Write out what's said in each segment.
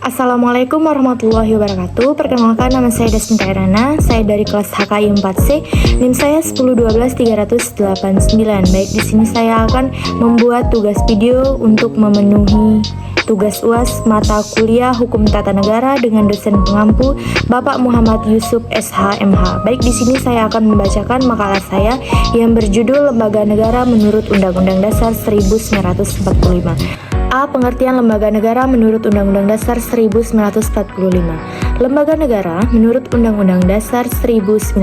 Assalamualaikum warahmatullahi wabarakatuh. Perkenalkan, nama saya Desminta Irana. Saya dari kelas HKI 4C. NIM saya 1012389. Baik, di sini saya akan membuat tugas video untuk memenuhi tugas UAS mata kuliah Hukum Tata Negara dengan dosen pengampu Bapak Muhammad Yusuf SH.MH. Baik, di sini saya akan membacakan makalah saya yang berjudul Lembaga Negara menurut Undang-Undang Dasar 1945. A. Pengertian lembaga negara menurut Undang-Undang Dasar 1945. Lembaga negara menurut Undang-Undang Dasar 1945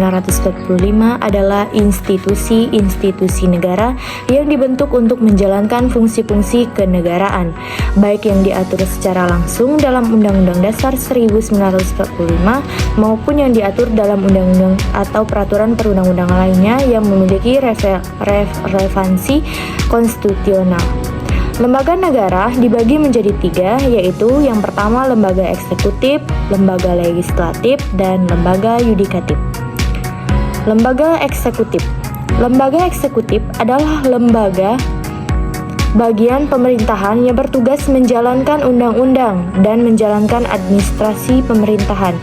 adalah institusi-institusi negara yang dibentuk untuk menjalankan fungsi-fungsi kenegaraan, baik yang diatur secara langsung dalam Undang-Undang Dasar 1945 maupun yang diatur dalam undang-undang atau peraturan perundang-undangan lainnya yang memiliki relevansi konstitusional. Lembaga negara dibagi menjadi tiga, yaitu yang pertama lembaga eksekutif, lembaga legislatif, dan lembaga yudikatif. Lembaga eksekutif. Lembaga eksekutif adalah lembaga bagian pemerintahan yang bertugas menjalankan undang-undang dan menjalankan administrasi pemerintahan.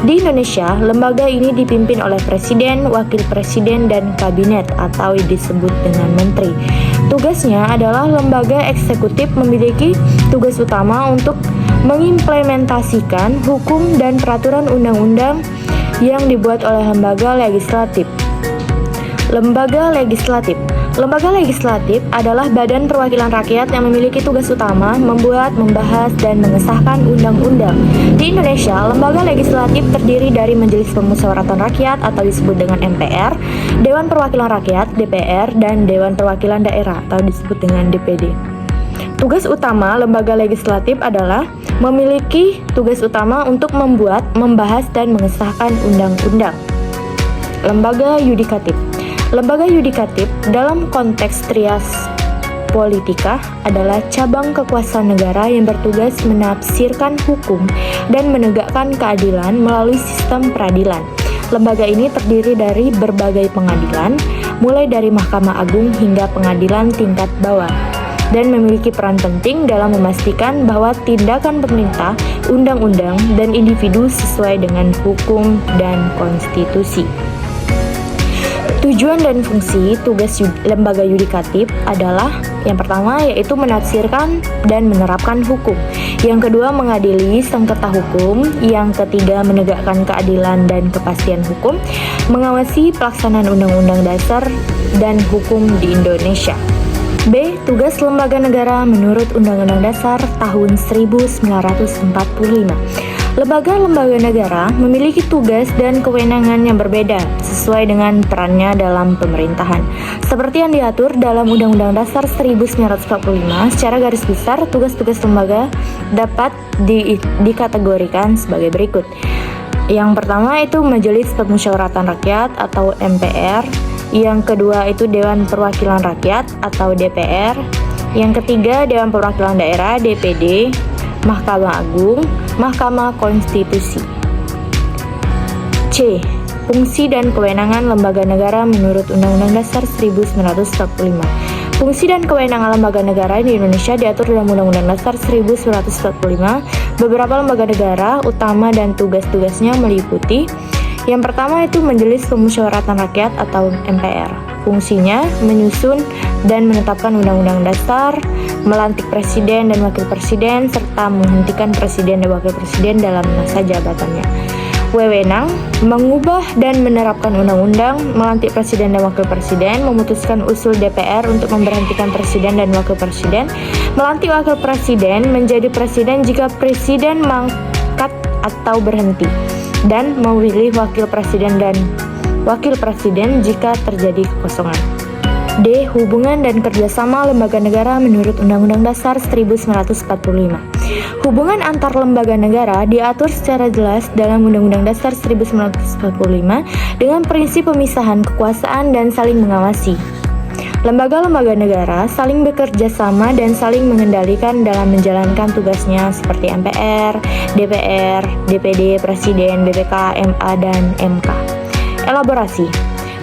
Di Indonesia, lembaga ini dipimpin oleh presiden, wakil presiden, dan kabinet atau disebut dengan menteri. Tugasnya adalah lembaga eksekutif memiliki tugas utama untuk mengimplementasikan hukum dan peraturan undang-undang yang dibuat oleh lembaga legislatif. Lembaga legislatif. Lembaga legislatif adalah badan perwakilan rakyat yang memiliki tugas utama membuat, membahas, dan mengesahkan undang-undang. Di Indonesia, lembaga legislatif terdiri dari Majelis Permusyawaratan Rakyat atau disebut dengan MPR, Dewan Perwakilan Rakyat (DPR), dan Dewan Perwakilan Daerah atau disebut dengan DPD. Tugas utama lembaga legislatif adalah memiliki tugas utama untuk membuat, membahas, dan mengesahkan undang-undang. Lembaga yudikatif. Lembaga yudikatif dalam konteks trias politika adalah cabang kekuasaan negara yang bertugas menafsirkan hukum dan menegakkan keadilan melalui sistem peradilan. Lembaga ini terdiri dari berbagai pengadilan, mulai dari Mahkamah Agung hingga pengadilan tingkat bawah, dan memiliki peran penting dalam memastikan bahwa tindakan pemerintah, undang-undang, dan individu sesuai dengan hukum dan konstitusi. Tujuan dan fungsi tugas lembaga yudikatif adalah yang pertama yaitu menafsirkan dan menerapkan hukum, yang kedua mengadili sengketa hukum, yang ketiga menegakkan keadilan dan kepastian hukum, mengawasi pelaksanaan undang-undang dasar dan hukum di Indonesia. B. Tugas lembaga negara menurut Undang-Undang Dasar tahun 1945. Lembaga-lembaga negara memiliki tugas dan kewenangan yang berbeda sesuai dengan perannya dalam pemerintahan. Seperti yang diatur dalam Undang-Undang Dasar 1945, secara garis besar tugas-tugas lembaga dapat dikategorikan sebagai berikut. Yang pertama itu Majelis Permusyawaratan Rakyat atau MPR, yang kedua itu Dewan Perwakilan Rakyat atau DPR, yang ketiga Dewan Perwakilan Daerah DPD, Mahkamah Agung, Mahkamah Konstitusi. C. Fungsi dan kewenangan lembaga negara menurut Undang-Undang Dasar 1945. Fungsi dan kewenangan lembaga negara di Indonesia diatur dalam Undang-Undang Dasar 1945. Beberapa lembaga negara utama dan tugas-tugasnya meliputi: yang pertama itu Majelis Permusyawaratan Rakyat atau MPR. Fungsinya menyusun dan menetapkan undang-undang dasar, melantik presiden dan wakil presiden, serta menghentikan presiden dan wakil presiden dalam masa jabatannya. Wewenang mengubah dan menerapkan undang-undang, melantik presiden dan wakil presiden, memutuskan usul DPR untuk memberhentikan presiden dan wakil presiden, melantik wakil presiden menjadi presiden jika presiden mangkat atau berhenti, dan memilih wakil presiden dan wakil presiden jika terjadi kekosongan. D. Hubungan dan kerjasama lembaga negara menurut Undang-Undang Dasar 1945. Hubungan antar lembaga negara diatur secara jelas dalam Undang-Undang Dasar 1945 dengan prinsip pemisahan kekuasaan dan saling mengawasi. Lembaga-lembaga negara saling bekerja sama dan saling mengendalikan dalam menjalankan tugasnya seperti MPR, DPR, DPD, Presiden, BPK, MA, dan MK. Elaborasi.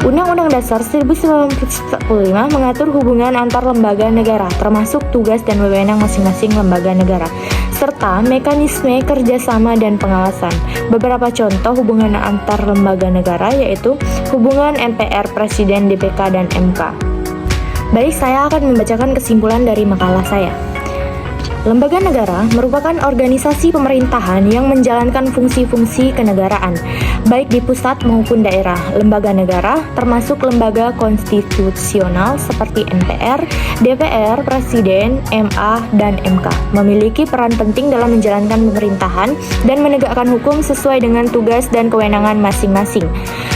Undang-Undang Dasar 1945 mengatur hubungan antar lembaga negara, termasuk tugas dan wewenang masing-masing lembaga negara, serta mekanisme kerjasama dan pengawasan. Beberapa contoh hubungan antar lembaga negara yaitu hubungan MPR, Presiden, DPK, dan MK. Baik, saya akan membacakan kesimpulan dari makalah saya. Lembaga negara merupakan organisasi pemerintahan yang menjalankan fungsi-fungsi kenegaraan, baik di pusat maupun daerah. Lembaga negara termasuk lembaga konstitusional seperti MPR, DPR, Presiden, MA, dan MK, memiliki peran penting dalam menjalankan pemerintahan dan menegakkan hukum sesuai dengan tugas dan kewenangan masing-masing.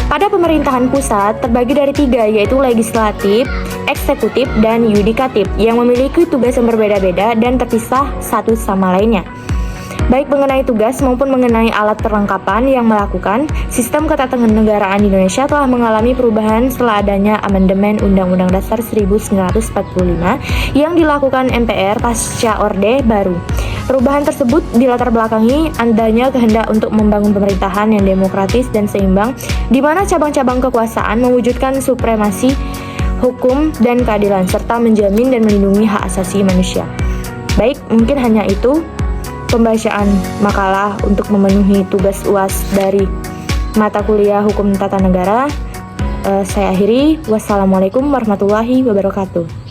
Pada pemerintahan pusat terbagi dari 3, yaitu legislatif, eksekutif, dan yudikatif, yang memiliki tugas yang berbeda-beda dan terpisah satu sama lainnya. Baik mengenai tugas maupun mengenai alat perlengkapan yang melakukan, sistem ketatanegaraan di Indonesia telah mengalami perubahan setelah adanya amandemen Undang-Undang Dasar 1945 yang dilakukan MPR pasca Orde Baru. Perubahan tersebut dilatar belakangi adanya kehendak untuk membangun pemerintahan yang demokratis dan seimbang, di mana cabang-cabang kekuasaan mewujudkan supremasi hukum dan keadilan, serta menjamin dan melindungi hak asasi manusia. Baik, mungkin hanya itu pembacaan makalah untuk memenuhi tugas UAS dari mata kuliah Hukum Tata Negara. Saya akhiri. Wassalamualaikum warahmatullahi wabarakatuh.